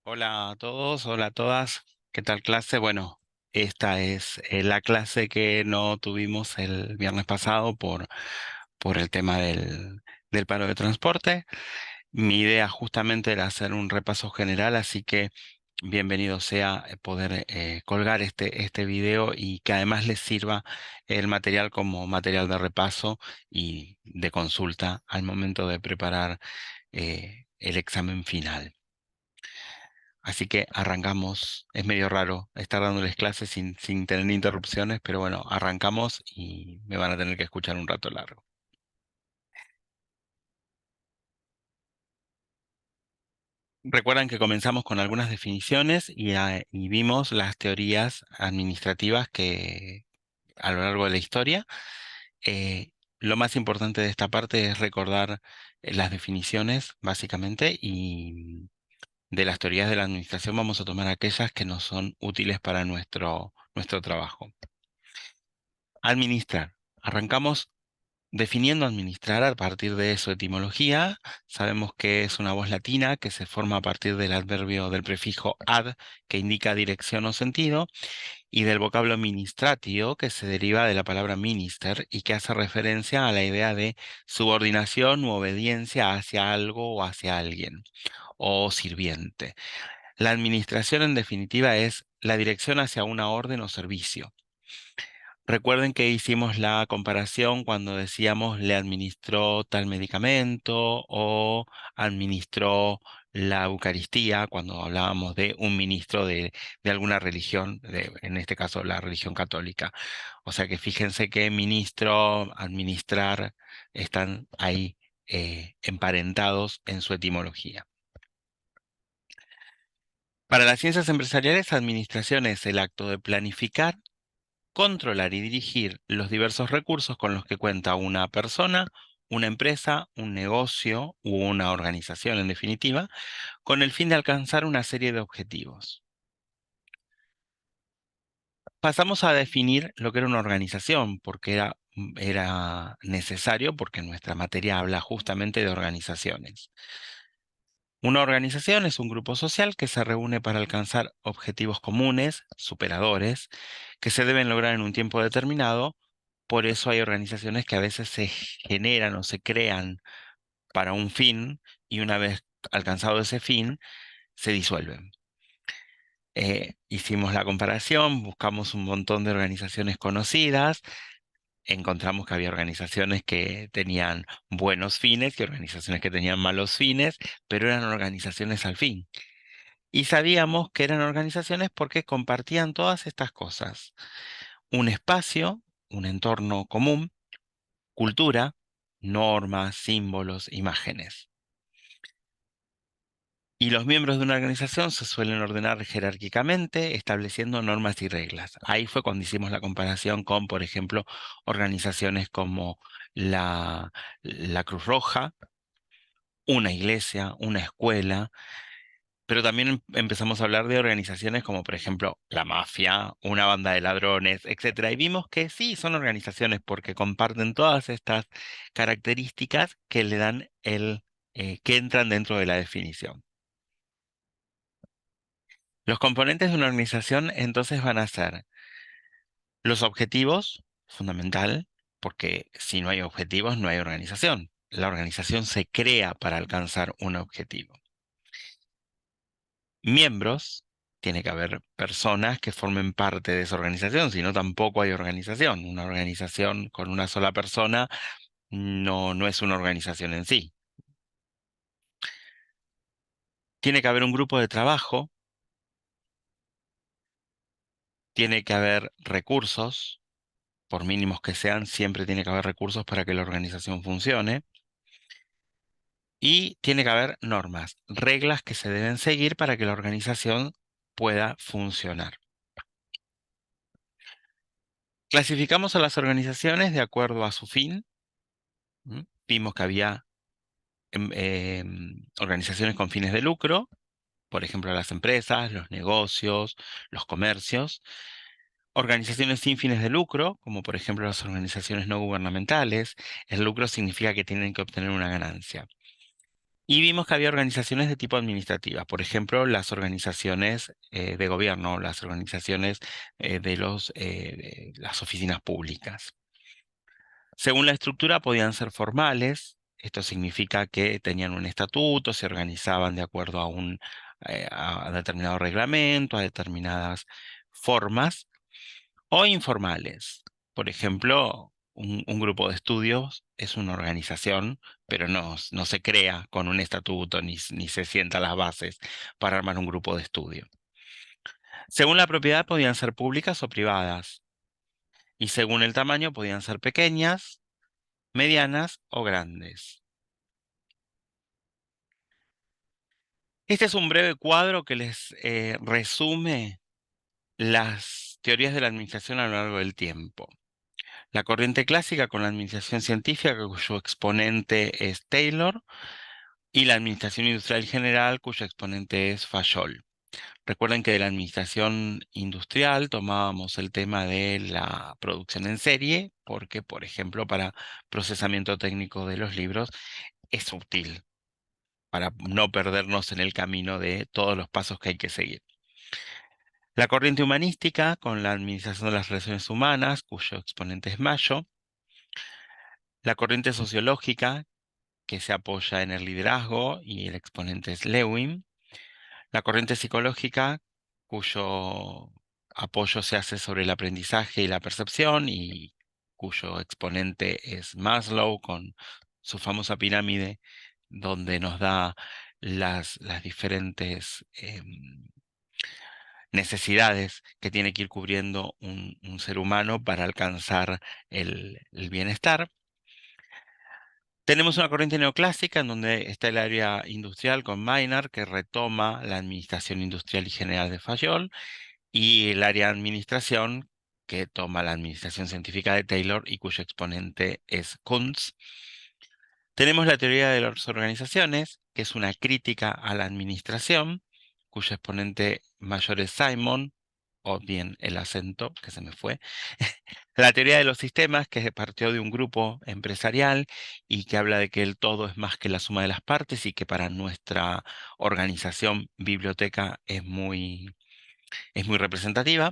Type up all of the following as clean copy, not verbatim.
Hola a todos, hola a todas. ¿Qué tal clase? Bueno, esta es la clase que no tuvimos el viernes pasado por el tema del paro de transporte. Mi idea justamente era hacer un repaso general, así que bienvenido sea poder colgar este video y que además les sirva el material como material de repaso y de consulta al momento de preparar el examen final. Así que arrancamos. Es medio raro estar dándoles clases sin tener interrupciones, pero bueno, arrancamos y me van a tener que escuchar un rato largo. Recuerdan que comenzamos con algunas definiciones y vimos las teorías administrativas que a lo largo de la historia. Lo más importante de esta parte es recordar las definiciones, básicamente, y de las teorías de la administración vamos a tomar aquellas que nos son útiles para nuestro trabajo. Administrar. Arrancamos definiendo administrar a partir de su etimología. Sabemos que es una voz latina que se forma a partir del adverbio del prefijo ad, que indica dirección o sentido, y del vocablo ministratio, que se deriva de la palabra minister y que hace referencia a la idea de subordinación u obediencia hacia algo o hacia alguien, o sirviente. La administración, en definitiva, es la dirección hacia una orden o servicio. Recuerden que hicimos la comparación cuando decíamos le administró tal medicamento o administró la Eucaristía, cuando hablábamos de un ministro de alguna religión, en este caso la religión católica. O sea que fíjense que ministro, administrar están ahí emparentados en su etimología. Para las ciencias empresariales, administración es el acto de planificar, controlar y dirigir los diversos recursos con los que cuenta una persona, una empresa, un negocio u una organización, en definitiva, con el fin de alcanzar una serie de objetivos. Pasamos a definir lo que era una organización, porque era necesario, porque nuestra materia habla justamente de organizaciones. Una organización es un grupo social que se reúne para alcanzar objetivos comunes, superadores, que se deben lograr en un tiempo determinado. Por eso hay organizaciones que a veces se generan o se crean para un fin y una vez alcanzado ese fin, se disuelven. Hicimos la comparación, buscamos un montón de organizaciones conocidas, encontramos que había organizaciones que tenían buenos fines y organizaciones que tenían malos fines, pero eran organizaciones al fin. Y sabíamos que eran organizaciones porque compartían todas estas cosas. Un espacio, un entorno común, cultura, normas, símbolos, imágenes. Y los miembros de una organización se suelen ordenar jerárquicamente, estableciendo normas y reglas. Ahí fue cuando hicimos la comparación con, por ejemplo, organizaciones como la Cruz Roja, una iglesia, una escuela, pero también empezamos a hablar de organizaciones como, por ejemplo, la mafia, una banda de ladrones, etcétera. Y vimos que sí, son organizaciones porque comparten todas estas características que le dan que entran dentro de la definición. Los componentes de una organización entonces van a ser los objetivos, fundamental, porque si no hay objetivos no hay organización. La organización se crea para alcanzar un objetivo. Miembros, tiene que haber personas que formen parte de esa organización, si no tampoco hay organización. Una organización con una sola persona no es una organización en sí. Tiene que haber un grupo de trabajo, tiene que haber recursos, por mínimos que sean, siempre tiene que haber recursos para que la organización funcione. Y tiene que haber normas, reglas que se deben seguir para que la organización pueda funcionar. Clasificamos a las organizaciones de acuerdo a su fin. Vimos que había organizaciones con fines de lucro, por ejemplo, las empresas, los negocios, los comercios. Organizaciones sin fines de lucro, como por ejemplo las organizaciones no gubernamentales. El lucro significa que tienen que obtener una ganancia. Y vimos que había organizaciones de tipo administrativa, por ejemplo, las organizaciones de gobierno, las organizaciones de las oficinas públicas. Según la estructura, podían ser formales. Esto significa que tenían un estatuto, se organizaban de acuerdo a determinado reglamento, a determinadas formas, o informales. Por ejemplo, un grupo de estudios es una organización, pero no se crea con un estatuto ni se sienta las bases para armar un grupo de estudio. Según la propiedad, podían ser públicas o privadas, y según el tamaño, podían ser pequeñas, medianas o grandes. Este es un breve cuadro que les resume las teorías de la administración a lo largo del tiempo. La corriente clásica con la administración científica, cuyo exponente es Taylor, y la administración industrial general, cuyo exponente es Fayol. Recuerden que de la administración industrial tomábamos el tema de la producción en serie, porque, por ejemplo, para procesamiento técnico de los libros es útil para no perdernos en el camino de todos los pasos que hay que seguir. La corriente humanística, con la administración de las relaciones humanas, cuyo exponente es Mayo. La corriente sociológica, que se apoya en el liderazgo y el exponente es Lewin. La corriente psicológica, cuyo apoyo se hace sobre el aprendizaje y la percepción y cuyo exponente es Maslow con su famosa pirámide, donde nos da las diferentes necesidades que tiene que ir cubriendo un ser humano para alcanzar el bienestar. Tenemos una corriente neoclásica en donde está el área industrial con Maynard, que retoma la administración industrial y general de Fayol, y el área de administración, que toma la administración científica de Taylor y cuyo exponente es Kuntz. Tenemos la teoría de las organizaciones, que es una crítica a la administración, cuyo exponente mayor es Simon, o bien el acento, que se me fue. La teoría de los sistemas, que partió de un grupo empresarial y que habla de que el todo es más que la suma de las partes y que para nuestra organización biblioteca es muy representativa.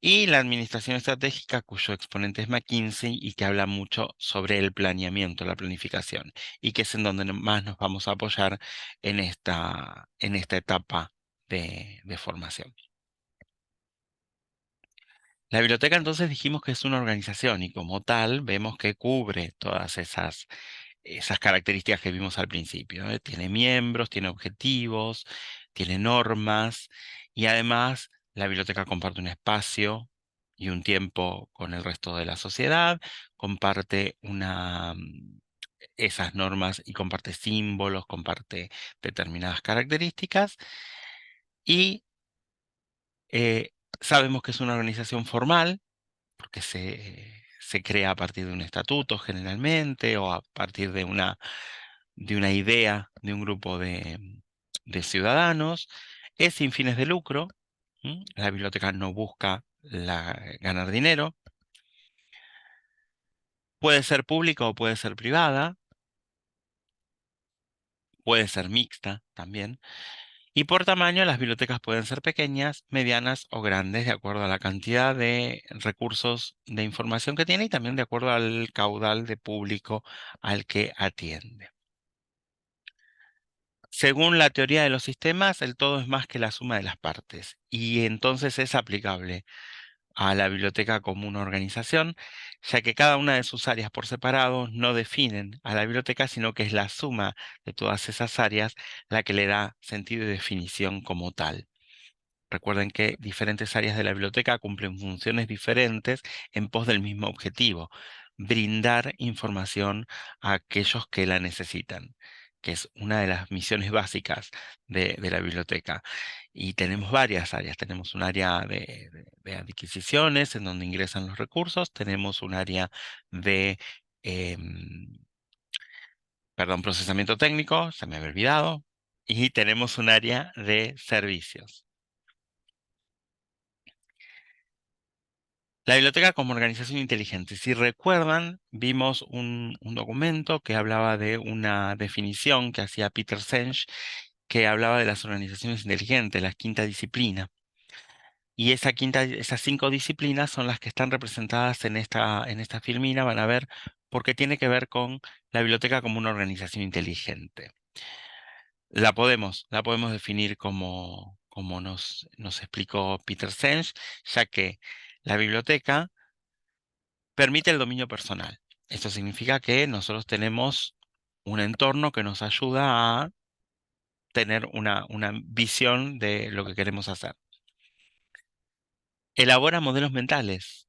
Y la administración estratégica, cuyo exponente es McKinsey y que habla mucho sobre el planeamiento, la planificación, y que es en donde más nos vamos a apoyar en esta etapa de formación. La biblioteca entonces dijimos que es una organización y como tal vemos que cubre todas esas características que vimos al principio, ¿eh? Tiene miembros, tiene objetivos, tiene normas y además la biblioteca comparte un espacio y un tiempo con el resto de la sociedad, comparte esas normas y comparte símbolos, comparte determinadas características y sabemos que es una organización formal porque se crea a partir de un estatuto generalmente o a partir de una idea de un grupo de ciudadanos. Es sin fines de lucro. La biblioteca no busca ganar dinero. Puede ser pública o puede ser privada. Puede ser mixta también. Y por tamaño, las bibliotecas pueden ser pequeñas, medianas o grandes, de acuerdo a la cantidad de recursos de información que tiene y también de acuerdo al caudal de público al que atiende. Según la teoría de los sistemas, el todo es más que la suma de las partes y entonces es aplicable a la biblioteca como una organización, ya que cada una de sus áreas por separado no definen a la biblioteca, sino que es la suma de todas esas áreas la que le da sentido y definición como tal. Recuerden que diferentes áreas de la biblioteca cumplen funciones diferentes en pos del mismo objetivo, brindar información a aquellos que la necesitan, que es una de las misiones básicas de la biblioteca. Y tenemos varias áreas. Tenemos un área de adquisiciones en donde ingresan los recursos, tenemos un área de, em, perdón, procesamiento técnico, se me había olvidado, y tenemos un área de servicios. La biblioteca como organización inteligente. Si recuerdan, vimos un documento que hablaba de una definición que hacía Peter Senge, que hablaba de las organizaciones inteligentes, la quinta disciplina. Y esas 5 disciplinas son las que están representadas en esta filmina. Van a ver por qué tiene que ver con la biblioteca como una organización inteligente. La podemos definir como nos explicó Peter Senge, ya que la biblioteca permite el dominio personal. Esto significa que nosotros tenemos un entorno que nos ayuda a tener una visión de lo que queremos hacer. Elabora modelos mentales.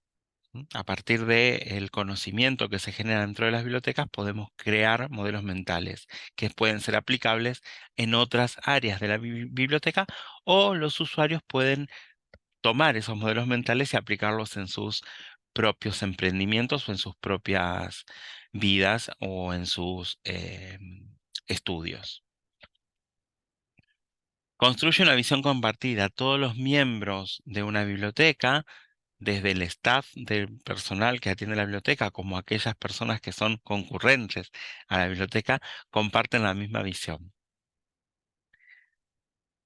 A partir del conocimiento que se genera dentro de las bibliotecas, podemos crear modelos mentales que pueden ser aplicables en otras áreas de la biblioteca, o los usuarios pueden tomar esos modelos mentales y aplicarlos en sus propios emprendimientos o en sus propias vidas o en sus estudios. Construye una visión compartida. Todos los miembros de una biblioteca, desde el staff del personal que atiende la biblioteca, como aquellas personas que son concurrentes a la biblioteca, comparten la misma visión.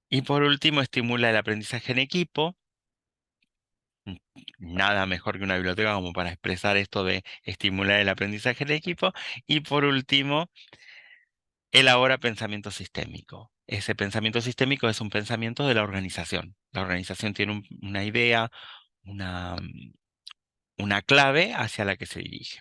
Y por último, estimula el aprendizaje en equipo. Nada mejor que una biblioteca como para expresar esto de estimular el aprendizaje en equipo. Y por último, elabora pensamiento sistémico. Ese pensamiento sistémico es un pensamiento de la organización. La organización tiene una idea, una, una clave hacia la que se dirige.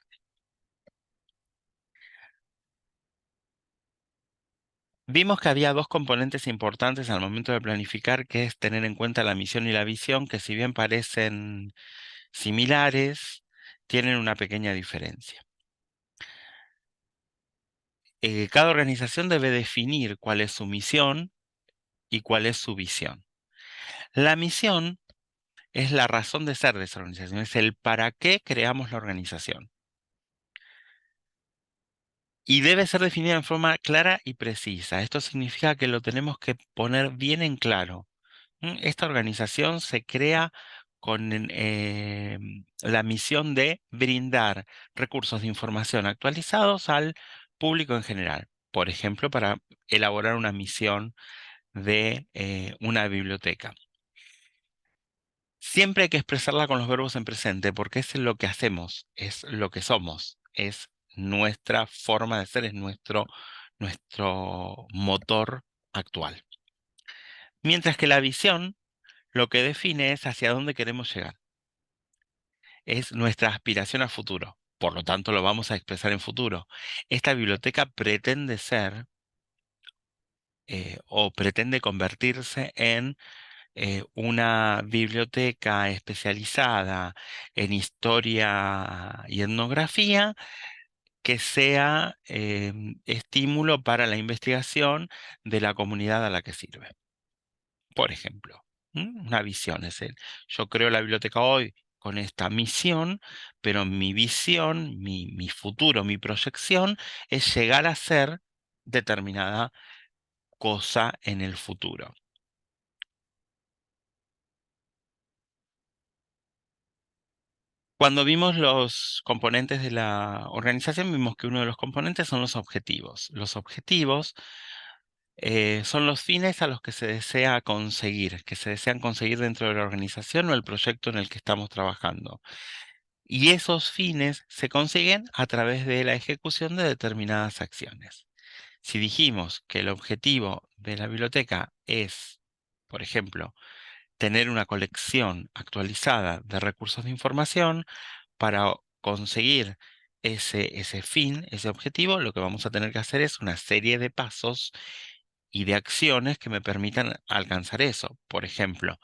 Vimos que había 2 componentes importantes al momento de planificar, que es tener en cuenta la misión y la visión, que si bien parecen similares, tienen una pequeña diferencia. Cada organización debe definir cuál es su misión y cuál es su visión. La misión es la razón de ser de esa organización, es el para qué creamos la organización. Y debe ser definida en forma clara y precisa. Esto significa que lo tenemos que poner bien en claro. Esta organización se crea con la misión de brindar recursos de información actualizados al público en general. Por ejemplo, para elaborar una misión de una biblioteca. Siempre hay que expresarla con los verbos en presente, porque es lo que hacemos, es lo que somos, es nuestra forma de ser, es nuestro motor actual. Mientras que la visión lo que define es hacia dónde queremos llegar, es nuestra aspiración a futuro. Por lo tanto, lo vamos a expresar en futuro. Esta biblioteca pretende ser o pretende convertirse en una biblioteca especializada en historia y etnografía, que sea estímulo para la investigación de la comunidad a la que sirve. Por ejemplo, una visión es yo creo la biblioteca hoy con esta misión, pero mi visión, mi futuro, mi proyección es llegar a ser determinada cosa en el futuro. Cuando vimos los componentes de la organización, vimos que uno de los componentes son los objetivos. Los objetivos son los fines a los que se desea conseguir, que se desean conseguir dentro de la organización o el proyecto en el que estamos trabajando. Y esos fines se consiguen a través de la ejecución de determinadas acciones. Si dijimos que el objetivo de la biblioteca es, por ejemplo, tener una colección actualizada de recursos de información, para conseguir ese fin, ese objetivo, lo que vamos a tener que hacer es una serie de pasos y de acciones que me permitan alcanzar eso. Por ejemplo,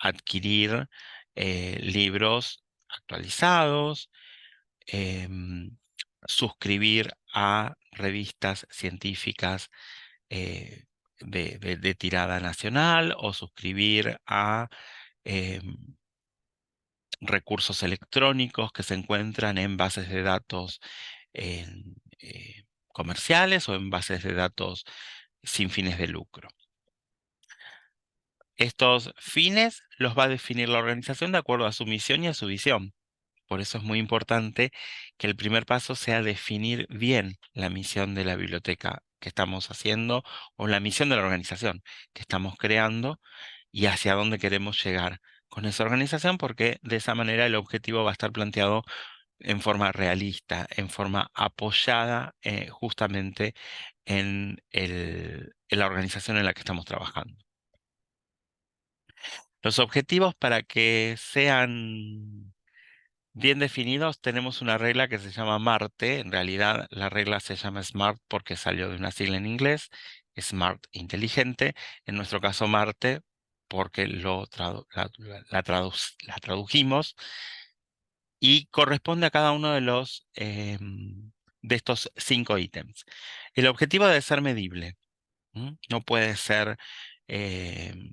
adquirir libros actualizados, em, suscribir a revistas científicas eh, de tirada nacional, o suscribir a em, recursos electrónicos que se encuentran en bases de datos comerciales o en bases de datos sin fines de lucro. Estos fines los va a definir la organización de acuerdo a su misión y a su visión. Por eso es muy importante que el primer paso sea definir bien la misión de la biblioteca que estamos haciendo o la misión de la organización que estamos creando y hacia dónde queremos llegar con esa organización, porque de esa manera el objetivo va a estar planteado en forma realista, en forma apoyada justamente en la organización en la que estamos trabajando. Los objetivos para que sean bien definidos, tenemos una regla que se llama MARTE. En realidad, la regla se llama SMART porque salió de una sigla en inglés, Smart, inteligente. En nuestro caso, MARTE, porque la tradujimos y corresponde a cada uno de de estos 5 ítems. El objetivo debe ser medible. No puede ser em,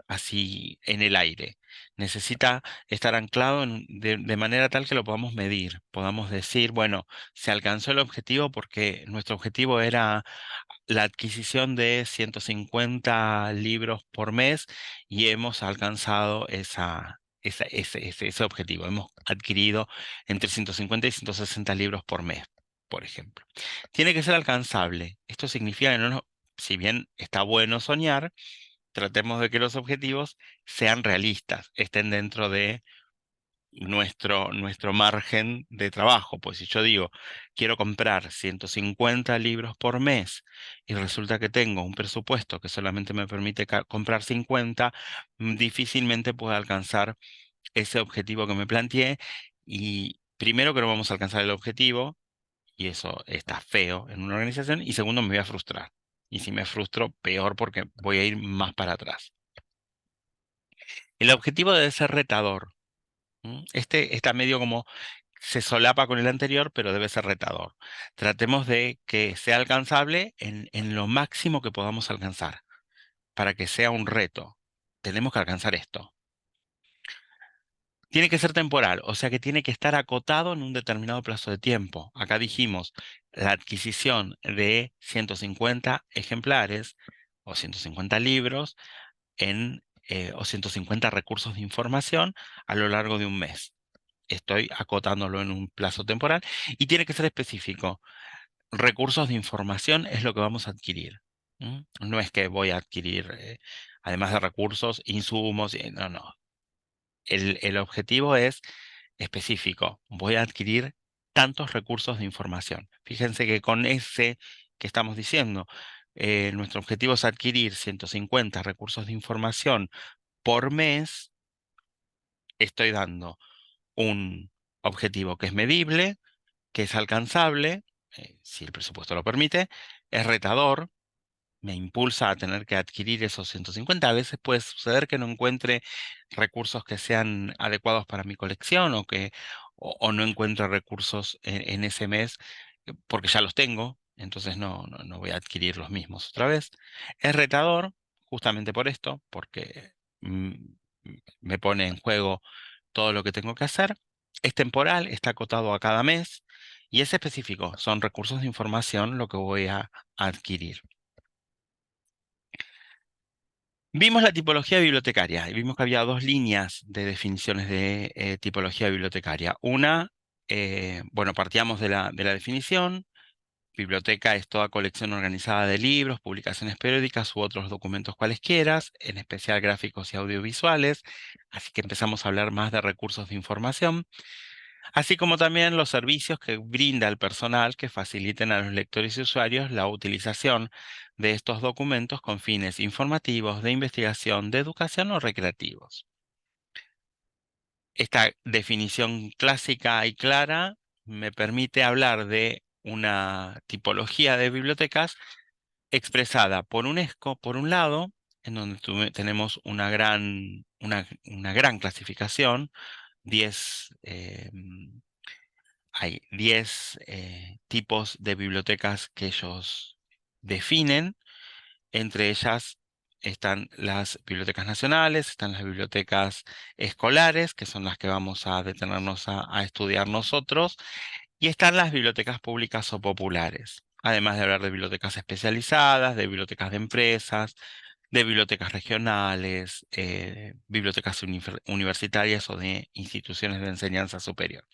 así en el aire. Necesita estar anclado de manera tal que lo podamos medir. Podamos decir, bueno, se alcanzó el objetivo porque nuestro objetivo era la adquisición de 150 libros por mes y hemos alcanzado ese objetivo. Hemos adquirido entre 150 y 160 libros por mes, por ejemplo. Tiene que ser alcanzable. Esto significa que si bien está bueno soñar, tratemos de que los objetivos sean realistas, estén dentro de nuestro margen de trabajo. Pues si yo digo, quiero comprar 150 libros por mes y resulta que tengo un presupuesto que solamente me permite comprar 50, difícilmente puedo alcanzar ese objetivo que me planteé. Y primero que no vamos a alcanzar el objetivo, y eso está feo en una organización, y segundo me voy a frustrar. Y si me frustro, peor porque voy a ir más para atrás. El objetivo debe ser retador. Este está medio como se solapa con el anterior, pero debe ser retador. Tratemos de que sea alcanzable en lo máximo que podamos alcanzar, para que sea un reto. Tenemos que alcanzar esto. Tiene que ser temporal, o sea que tiene que estar acotado en un determinado plazo de tiempo. Acá dijimos la adquisición de 150 ejemplares o 150 libros o 150 recursos de información a lo largo de un mes. Estoy acotándolo en un plazo temporal y tiene que ser específico. Recursos de información es lo que vamos a adquirir. No es que voy a adquirir, además de recursos, insumos. No, no. El objetivo es específico. Voy a adquirir tantos recursos de información. Fíjense que con ese que estamos diciendo, nuestro objetivo es adquirir 150 recursos de información por mes. Estoy dando un objetivo que es medible, que es alcanzable, si el presupuesto lo permite, es retador, me impulsa a tener que adquirir esos 150. A veces puede suceder que no encuentre recursos que sean adecuados para mi colección o no encuentre recursos en ese mes porque ya los tengo, entonces no voy a adquirir los mismos otra vez. Es retador justamente por esto, porque mm, me pone en juego todo lo que tengo que hacer. Es temporal, está acotado a cada mes y es específico. Son recursos de información lo que voy a adquirir. Vimos la tipología bibliotecaria y vimos que había 2 líneas de definiciones de tipología bibliotecaria. Una, bueno, partíamos de la definición. Biblioteca es toda colección organizada de libros, publicaciones periódicas u otros documentos cualesquieras, en especial gráficos y audiovisuales. Así que empezamos a hablar más de recursos de información, así como también los servicios que brinda el personal que faciliten a los lectores y usuarios la utilización de estos documentos con fines informativos, de investigación, de educación o recreativos. Esta definición clásica y clara me permite hablar de una tipología de bibliotecas expresada por UNESCO, por un lado, en donde tenemos una gran clasificación, 10, hay 10 tipos de bibliotecas que ellos definen. Entre ellas están las bibliotecas nacionales, están las bibliotecas escolares, que son las que vamos a detenernos a estudiar nosotros, y están las bibliotecas públicas o populares. Además de hablar de bibliotecas especializadas, de bibliotecas de empresas, de bibliotecas regionales, bibliotecas universitarias o de instituciones de enseñanza superior.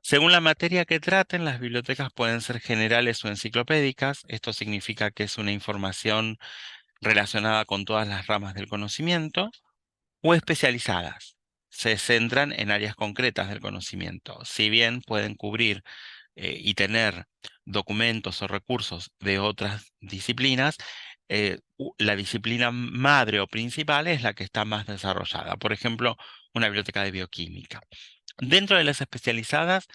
Según la materia que traten, las bibliotecas pueden ser generales o enciclopédicas. Esto significa que es una información relacionada con todas las ramas del conocimiento, o especializadas. Se centran en áreas concretas del conocimiento. Si bien pueden cubrir y tener documentos o recursos de otras disciplinas, la disciplina madre o principal es la que está más desarrollada. Por ejemplo, una biblioteca de bioquímica. Dentro de las especializadas,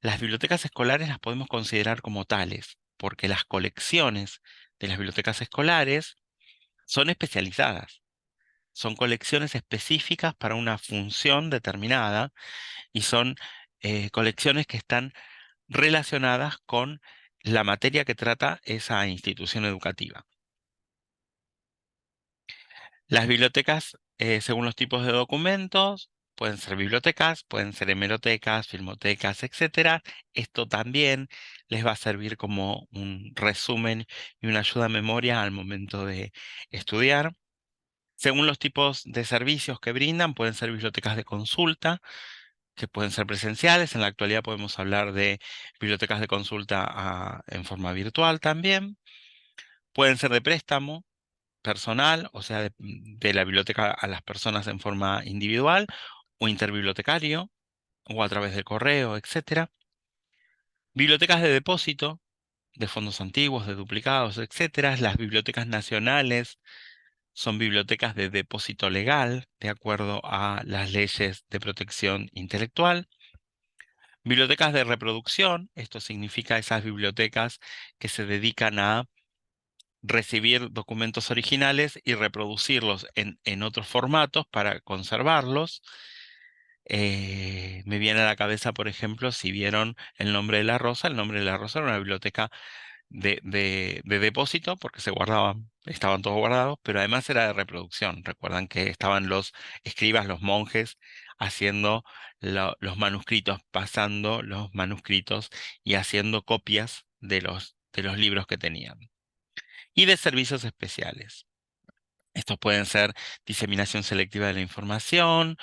las bibliotecas escolares las podemos considerar como tales, porque las colecciones de las bibliotecas escolares son especializadas. Son colecciones específicas para una función determinada y son colecciones que están relacionadas con la materia que trata esa institución educativa. Las bibliotecas, según los tipos de documentos, pueden ser bibliotecas, pueden ser hemerotecas, filmotecas, etcétera. Esto también les va a servir como un resumen y una ayuda a memoria al momento de estudiar. Según los tipos de servicios que brindan, pueden ser bibliotecas de consulta, que pueden ser presenciales. En la actualidad podemos hablar de bibliotecas de consulta en forma virtual también. Pueden ser de préstamo personal, o sea, de la biblioteca a las personas en forma individual o interbibliotecario o a través del correo, etcétera. Bibliotecas de depósito, de fondos antiguos, de duplicados, etcétera. Las bibliotecas nacionales son bibliotecas de depósito legal, de acuerdo a las leyes de protección intelectual. Bibliotecas de reproducción, esto significa esas bibliotecas que se dedican a recibir documentos originales y reproducirlos en otros formatos para conservarlos. Me viene a la cabeza, por ejemplo, si vieron El nombre de la rosa. El nombre de la rosa era una biblioteca de depósito porque se guardaban, estaban todos guardados, pero además era de reproducción. Recuerdan que estaban los escribas, los monjes, haciendo los manuscritos, pasando los manuscritos y haciendo copias de los libros que tenían. Y de servicios especiales. Estos pueden ser diseminación selectiva de la información,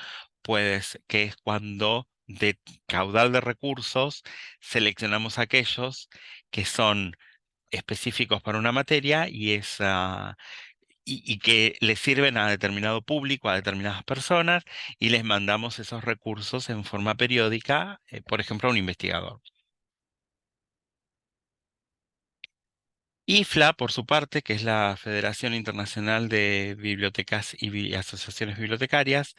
que es cuando de caudal de recursos seleccionamos aquellos que son específicos para una materia y que le sirven a determinado público, a determinadas personas, y les mandamos esos recursos en forma periódica, por ejemplo, a un investigador. IFLA, por su parte, que es la Federación Internacional de Bibliotecas y Asociaciones Bibliotecarias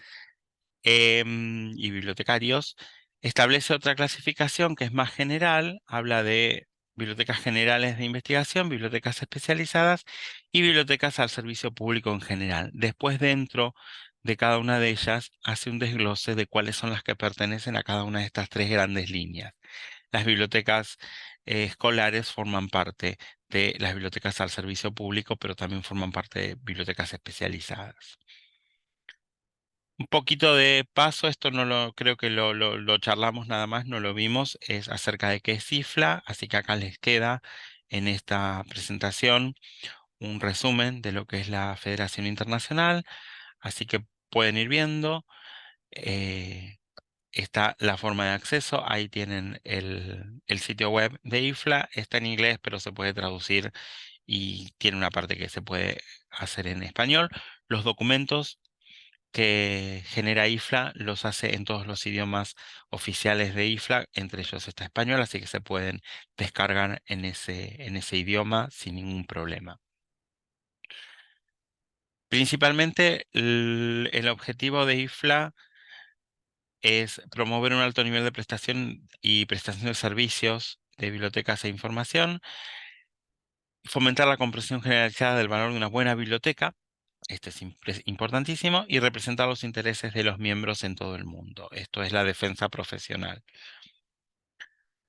y Bibliotecarios, establece otra clasificación que es más general, habla de bibliotecas generales de investigación, bibliotecas especializadas y bibliotecas al servicio público en general. Después, dentro de cada una de ellas, hace un desglose de cuáles son las que pertenecen a cada una de estas tres grandes líneas. Las bibliotecas escolares forman parte de las bibliotecas al servicio público, pero también forman parte de bibliotecas especializadas. Un poquito de paso, esto no lo creo que lo charlamos nada más, no lo vimos, es acerca de qué es IFLA, así que acá les queda en esta presentación un resumen de lo que es la Federación Internacional, así que pueden ir viendo. eh, Está la forma de acceso, ahí tienen el sitio web de IFLA, está en inglés, pero se puede traducir y tiene una parte que se puede hacer en español. Los documentos que genera IFLA los hace en todos los idiomas oficiales de IFLA, entre ellos está español, así que se pueden descargar en ese idioma sin ningún problema. Principalmente el objetivo de IFLA es promover un alto nivel de prestación y prestación de servicios de bibliotecas e información, fomentar la comprensión generalizada del valor de una buena biblioteca, este es importantísimo, y representar los intereses de los miembros en todo el mundo. Esto es la defensa profesional.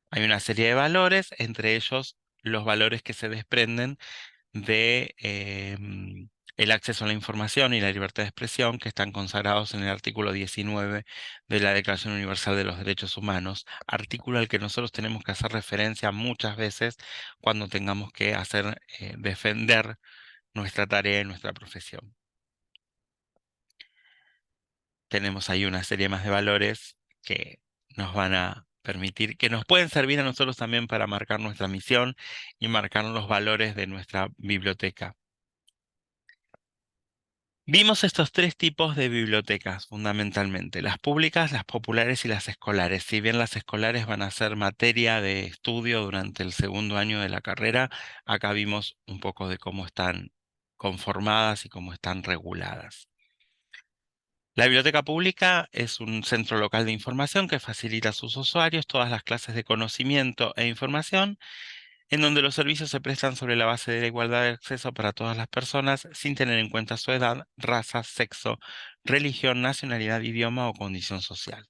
Hay una serie de valores, entre ellos los valores que se desprenden de el acceso a la información y la libertad de expresión, que están consagrados en el artículo 19 de la Declaración Universal de los Derechos Humanos, artículo al que nosotros tenemos que hacer referencia muchas veces cuando tengamos que defender nuestra tarea y nuestra profesión. Tenemos ahí una serie más de valores que nos van a permitir, que nos pueden servir a nosotros también para marcar nuestra misión y marcar los valores de nuestra biblioteca. Vimos estos tres tipos de bibliotecas fundamentalmente, las públicas, las populares y las escolares. Si bien las escolares van a ser materia de estudio durante el segundo año de la carrera, acá vimos un poco de cómo están conformadas y cómo están reguladas. La biblioteca pública es un centro local de información que facilita a sus usuarios todas las clases de conocimiento e información, en donde los servicios se prestan sobre la base de la igualdad de acceso para todas las personas, sin tener en cuenta su edad, raza, sexo, religión, nacionalidad, idioma o condición social.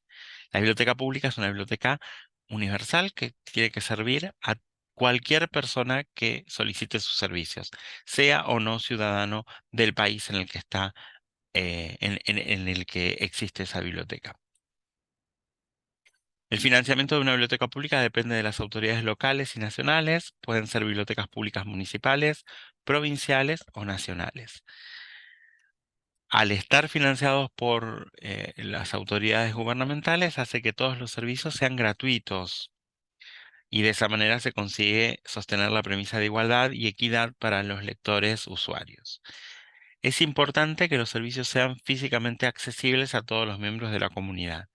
La biblioteca pública es una biblioteca universal que tiene que servir a cualquier persona que solicite sus servicios, sea o no ciudadano del país en el que está, en el que existe esa biblioteca. El financiamiento de una biblioteca pública depende de las autoridades locales y nacionales, pueden ser bibliotecas públicas municipales, provinciales o nacionales. Al estar financiados por las autoridades gubernamentales, hace que todos los servicios sean gratuitos y de esa manera se consigue sostener la premisa de igualdad y equidad para los lectores usuarios. Es importante que los servicios sean físicamente accesibles a todos los miembros de la comunidad.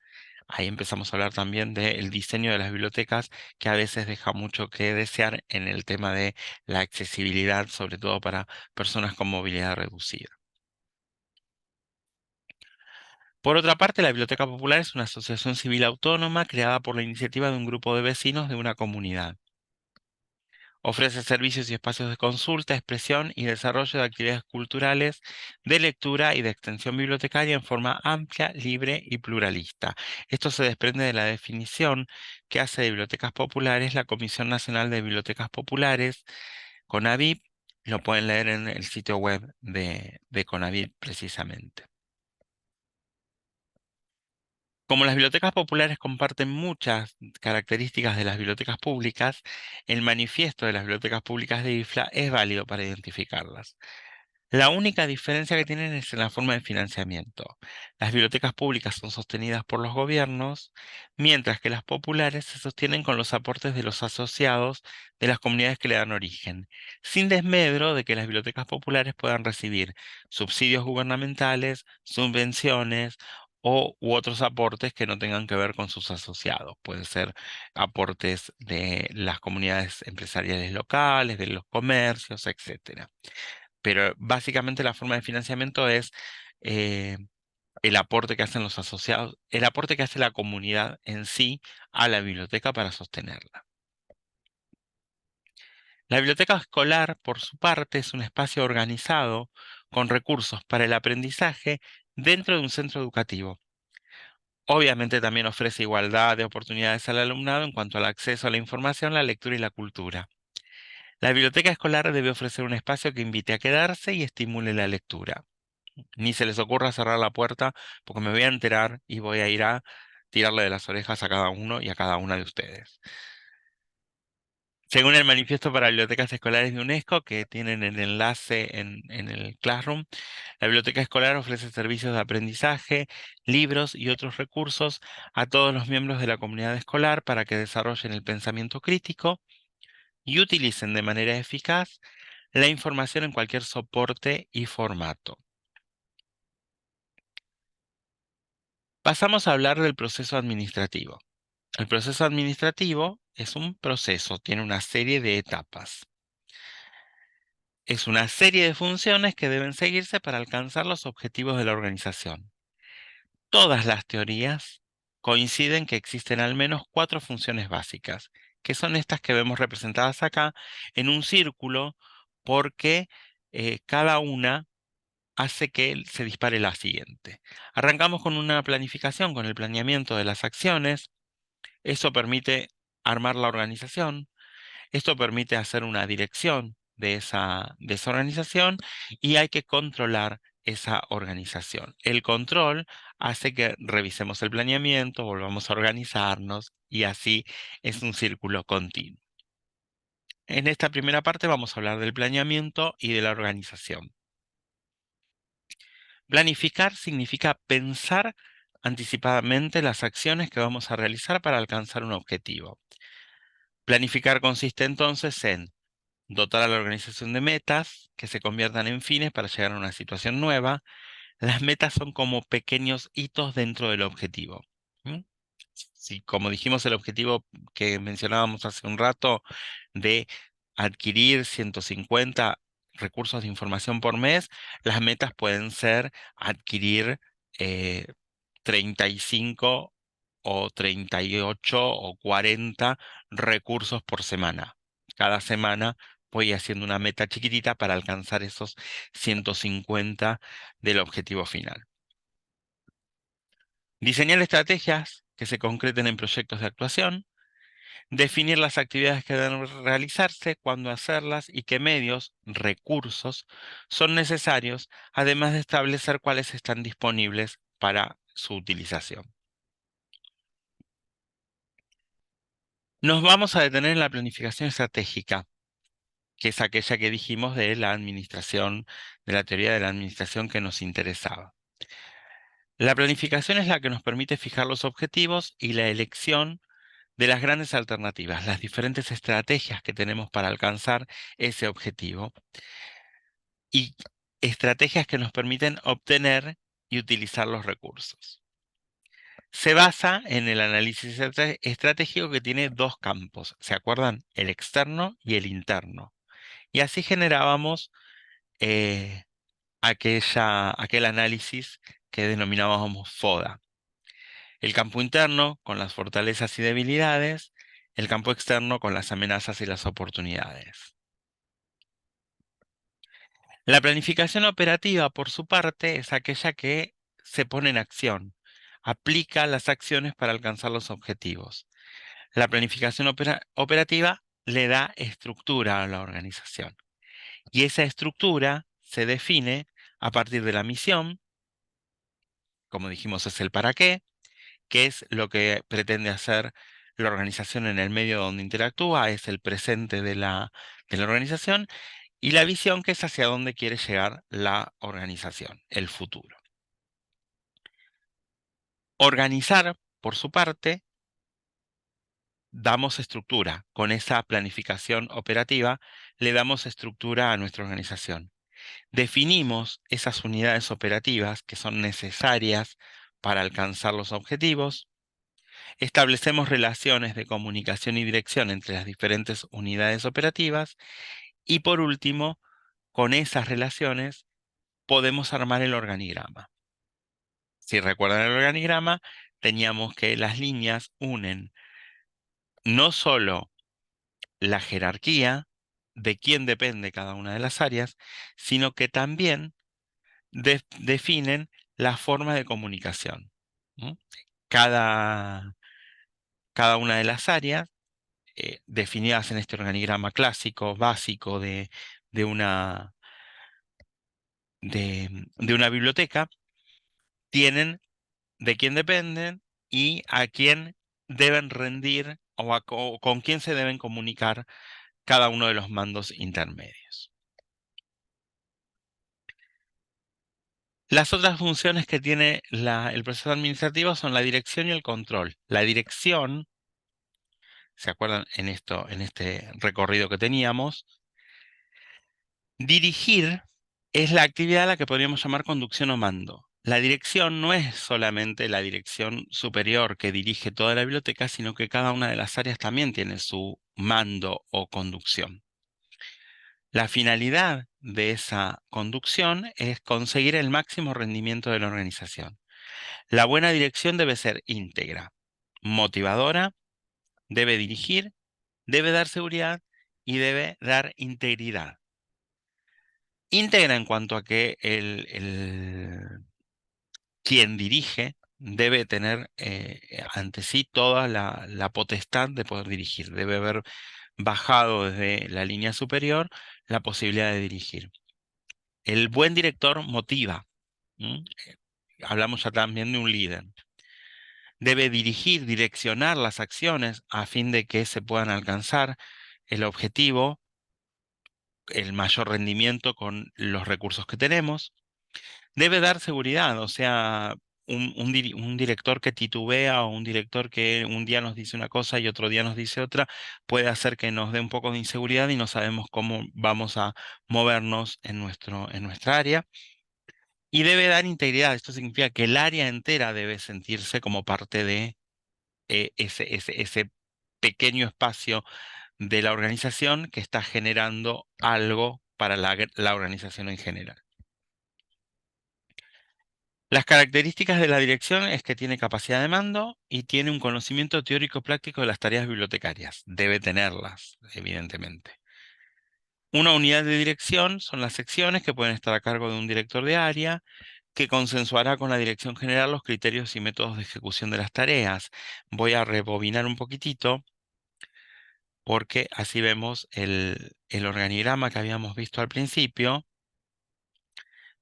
Ahí empezamos a hablar también del diseño de las bibliotecas, que a veces deja mucho que desear en el tema de la accesibilidad, sobre todo para personas con movilidad reducida. Por otra parte, la Biblioteca Popular es una asociación civil autónoma creada por la iniciativa de un grupo de vecinos de una comunidad. Ofrece servicios y espacios de consulta, expresión y desarrollo de actividades culturales, de lectura y de extensión bibliotecaria en forma amplia, libre y pluralista. Esto se desprende de la definición que hace de bibliotecas populares la Comisión Nacional de Bibliotecas Populares, CONAVIP. Lo pueden leer en el sitio web de CONAVIP precisamente. Como las bibliotecas populares comparten muchas características de las bibliotecas públicas, el manifiesto de las bibliotecas públicas de IFLA es válido para identificarlas. La única diferencia que tienen es en la forma de financiamiento. Las bibliotecas públicas son sostenidas por los gobiernos, mientras que las populares se sostienen con los aportes de los asociados de las comunidades que le dan origen, sin desmedro de que las bibliotecas populares puedan recibir subsidios gubernamentales, subvenciones u otros aportes que no tengan que ver con sus asociados. Pueden ser aportes de las comunidades empresariales locales, de los comercios, etcétera. Pero básicamente la forma de financiamiento es eh, el aporte que hacen los asociados, el aporte que hace la comunidad en sí a la biblioteca para sostenerla. La biblioteca escolar, por su parte, es un espacio organizado con recursos para el aprendizaje dentro de un centro educativo. Obviamente también ofrece igualdad de oportunidades al alumnado en cuanto al acceso a la información, la lectura y la cultura. La biblioteca escolar debe ofrecer un espacio que invite a quedarse y estimule la lectura. Ni se les ocurra cerrar la puerta porque me voy a enterar y voy a ir a tirarle de las orejas a cada uno y a cada una de ustedes. Según el Manifiesto para Bibliotecas Escolares de UNESCO, que tienen el enlace en el Classroom, la biblioteca escolar ofrece servicios de aprendizaje, libros y otros recursos a todos los miembros de la comunidad escolar para que desarrollen el pensamiento crítico y utilicen de manera eficaz la información en cualquier soporte y formato. Pasamos a hablar del proceso administrativo. El proceso administrativo es un proceso, tiene una serie de etapas. Es una serie de funciones que deben seguirse para alcanzar los objetivos de la organización. Todas las teorías coinciden que existen al menos cuatro funciones básicas, que son estas que vemos representadas acá en un círculo porque cada una hace que se dispare la siguiente. Arrancamos con una planificación, con el planeamiento de las acciones. Eso permite armar la organización. Esto permite hacer una dirección de esa organización y hay que controlar esa organización. El control hace que revisemos el planeamiento, volvamos a organizarnos y así es un círculo continuo. En esta primera parte vamos a hablar del planeamiento y de la organización. Planificar significa pensar anticipadamente las acciones que vamos a realizar para alcanzar un objetivo. Planificar consiste entonces en dotar a la organización de metas que se conviertan en fines para llegar a una situación nueva. Las metas son como pequeños hitos dentro del objetivo. ¿Mm? Si, como dijimos, el objetivo que mencionábamos hace un rato de adquirir 150 recursos de información por mes, las metas pueden ser adquirir eh, 35 o 38 o 40 recursos por semana. Cada semana voy haciendo una meta chiquitita para alcanzar esos 150 del objetivo final. Diseñar estrategias que se concreten en proyectos de actuación. Definir las actividades que deben realizarse, cuándo hacerlas y qué medios, recursos son necesarios, además de establecer cuáles están disponibles para su utilización. Nos vamos a detener en la planificación estratégica, que es aquella que dijimos de la administración, de la teoría de la administración que nos interesaba. La planificación es la que nos permite fijar los objetivos y la elección de las grandes alternativas, las diferentes estrategias que tenemos para alcanzar ese objetivo y estrategias que nos permiten obtener y utilizar los recursos. Se basa en el análisis estratégico que tiene dos campos, ¿se acuerdan? El externo y el interno. Y así generábamos eh, aquel análisis que denominábamos FODA. El campo interno con las fortalezas y debilidades, el campo externo con las amenazas y las oportunidades. La planificación operativa, por su parte, es aquella que se pone en acción, aplica las acciones para alcanzar los objetivos. La planificación operativa le da estructura a la organización y esa estructura se define a partir de la misión, como dijimos es el para qué es lo que pretende hacer la organización en el medio donde interactúa, es el presente de la organización, y la visión que es hacia dónde quiere llegar la organización, el futuro. Organizar, por su parte, damos estructura. Con esa planificación operativa, le damos estructura a nuestra organización. Definimos esas unidades operativas que son necesarias para alcanzar los objetivos. Establecemos relaciones de comunicación y dirección entre las diferentes unidades operativas. Y por último, con esas relaciones podemos armar el organigrama. Si recuerdan el organigrama, teníamos que las líneas unen no solo la jerarquía de quién depende cada una de las áreas, sino que también definen la forma de comunicación. ¿No? Cada, cada una de las áreas, definidas en este organigrama clásico, básico de una, de una biblioteca, tienen de quién dependen y a quién deben rendir o con quién se deben comunicar cada uno de los mandos intermedios. Las otras funciones que tiene el proceso administrativo son la dirección y el control. La dirección, ¿se acuerdan en este recorrido que teníamos? Dirigir es la actividad a la que podríamos llamar conducción o mando. La dirección no es solamente la dirección superior que dirige toda la biblioteca, sino que cada una de las áreas también tiene su mando o conducción. La finalidad de esa conducción es conseguir el máximo rendimiento de la organización. La buena dirección debe ser íntegra, motivadora, debe dirigir, debe dar seguridad y debe dar integridad. Íntegra en cuanto a que quien dirige debe tener ante sí toda la potestad de poder dirigir. Debe haber bajado desde la línea superior la posibilidad de dirigir. El buen director motiva. ¿M? Hablamos ya también de un líder. Debe dirigir, direccionar las acciones a fin de que se puedan alcanzar el objetivo, el mayor rendimiento con los recursos que tenemos. Debe dar seguridad, o sea, un director que titubea o un director que un día nos dice una cosa y otro día nos dice otra, puede hacer que nos dé un poco de inseguridad y no sabemos cómo vamos a movernos en nuestra área. Y debe dar integridad. Esto significa que el área entera debe sentirse como parte de ese pequeño espacio de la organización que está generando algo para la organización en general. Las características de la dirección es que tiene capacidad de mando y tiene un conocimiento teórico práctico de las tareas bibliotecarias. Debe tenerlas, evidentemente. Una unidad de dirección son las secciones que pueden estar a cargo de un director de área que consensuará con la dirección general los criterios y métodos de ejecución de las tareas. Voy a rebobinar un poquitito porque así vemos el organigrama que habíamos visto al principio.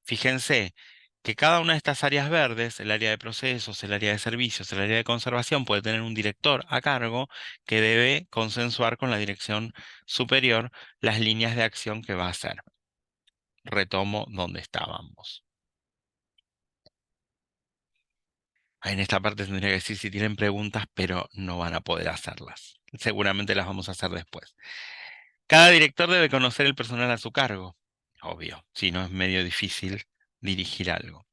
Fíjense que cada una de estas áreas verdes, el área de procesos, el área de servicios, el área de conservación, puede tener un director a cargo que debe consensuar con la dirección superior las líneas de acción que va a hacer. Retomo donde estábamos. En esta parte tendría que decir si tienen preguntas, pero no van a poder hacerlas. Seguramente las vamos a hacer después. Cada director debe conocer el personal a su cargo, obvio, si no es medio difícil dirigir algo.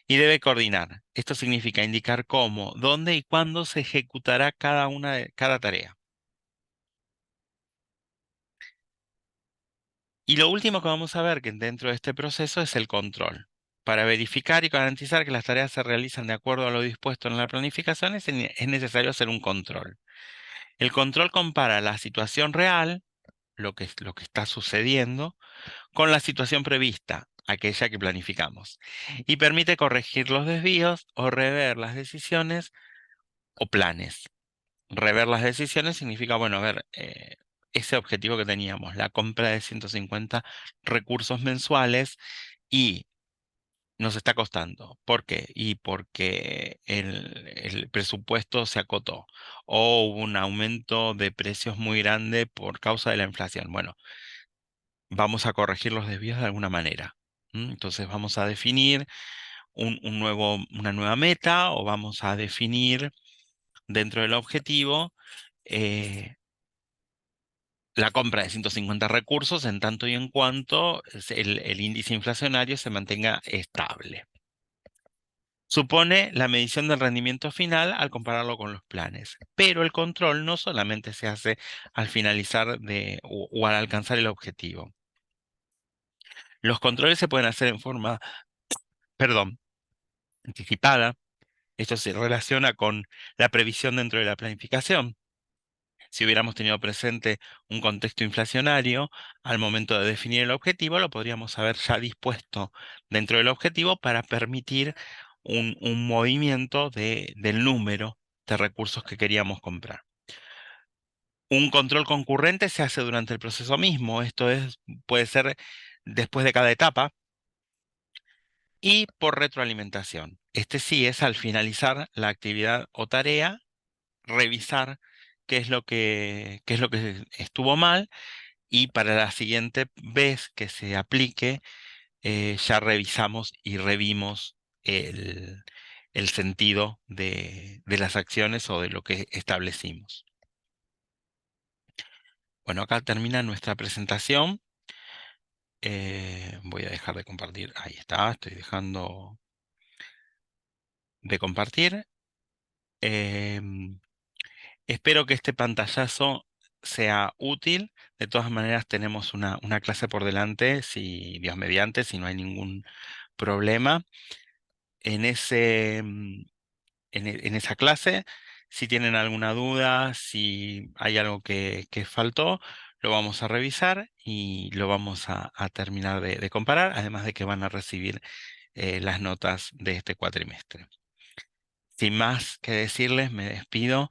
Y debe coordinar. Esto significa indicar cómo, dónde y cuándo se ejecutará cada tarea. Y lo último que vamos a ver que dentro de este proceso es el control. Para verificar y garantizar que las tareas se realizan de acuerdo a lo dispuesto en la planificación es necesario hacer un control. El control compara la situación real, lo que está sucediendo, con la situación prevista, aquella que planificamos, y permite corregir los desvíos o rever las decisiones o planes. Rever las decisiones significa, bueno, a ver, ese objetivo que teníamos, la compra de 150 recursos mensuales y nos está costando. ¿Por qué? Y porque el presupuesto se acotó o hubo un aumento de precios muy grande por causa de la inflación. Bueno, vamos a corregir los desvíos de alguna manera. Entonces vamos a definir una nueva meta o vamos a definir dentro del objetivo eh, la compra de 150 recursos en tanto y en cuanto el índice inflacionario se mantenga estable. Supone la medición del rendimiento final al compararlo con los planes, pero el control no solamente se hace al finalizar o al alcanzar el objetivo. Los controles se pueden hacer en forma, perdón, anticipada. Esto se relaciona con la previsión dentro de la planificación. Si hubiéramos tenido presente un contexto inflacionario, al momento de definir el objetivo, lo podríamos haber ya dispuesto dentro del objetivo para permitir un movimiento del número de recursos que queríamos comprar. Un control concurrente se hace durante el proceso mismo, puede ser después de cada etapa y por retroalimentación. Este sí es al finalizar la actividad o tarea, revisar qué es lo que estuvo mal y para la siguiente vez que se aplique, ya revisamos y revimos el, el sentido de las acciones o de lo que establecimos. Bueno, acá termina nuestra presentación. Voy a dejar de compartir. Ahí está, estoy dejando de compartir. Em, Espero que este pantallazo sea útil. De todas maneras, tenemos una clase por delante, si Dios mediante, si no hay ningún problema. En en esa clase, si tienen alguna duda, si hay algo que faltó, lo vamos a revisar y lo vamos a terminar de comparar, además de que van a recibir las notas de este cuatrimestre. Sin más que decirles, me despido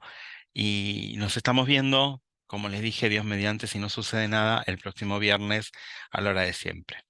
y nos estamos viendo, como les dije, Dios mediante, si no sucede nada, el próximo viernes a la hora de siempre.